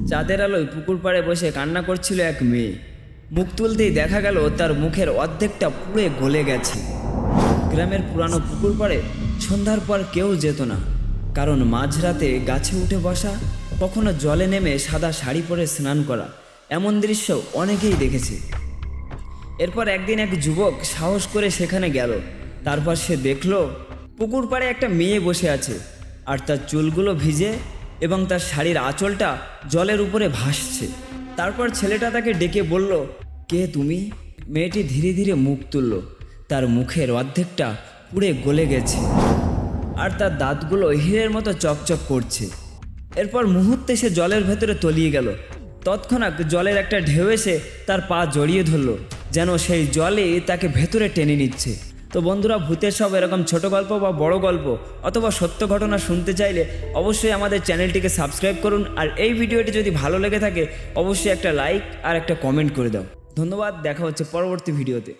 চাঁদের আলোয় পুকুর পাড়ে বসে কান্না করছিল এক মেয়ে। মুখ তুলতেই দেখা গেল তার মুখের অর্ধেকটা পুড়ে গলে গেছে। গ্রামের পুরানো পুকুর পাড়ে সন্ধ্যার পর কেউ যেত না, কারণ মাঝরাতে গাছে উঠে বসা, কখনো জলে নেমে সাদা শাড়ি পরে স্নান করা, এমন দৃশ্য অনেকেই দেখেছে। এরপর একদিন এক যুবক সাহস করে সেখানে গেল। তারপর সে দেখল পুকুর পাড়ে একটা মেয়ে বসে আছে, আর তার চুলগুলো ভিজে এবং তার শাড়ির আঁচলটা জলের উপরে ভাসছে। তারপর ছেলেটা তাকে ডেকে বলল, কে তুমি? মেয়েটি ধীরে ধীরে মুখ তুলল। তার মুখের অর্ধেকটা পুড়ে গলে গেছে, আর তার দাঁতগুলো হীরের মতো চকচক করছে। এরপর মুহূর্তে সে জলের ভেতরে তলিয়ে গেল। তৎক্ষণাৎ জলের একটা ঢেউ এসে তার পা জড়িয়ে ধরলো, যেন সেই জলে তাকে ভেতরে টেনে নিচ্ছে। তো বন্ধুরা, ভূতের সব এরকম ছোট গল্প বা বড় গল্প অথবা সত্য ঘটনা শুনতে চাইলে অবশ্যই আমাদের চ্যানেলটিকে সাবস্ক্রাইব করুন। আর এই ভিডিওটি যদি ভালো লেগে থাকে অবশ্যই একটা লাইক আর একটা কমেন্ট করে দাও। ধন্যবাদ, দেখা হচ্ছে পরবর্তী ভিডিওতে।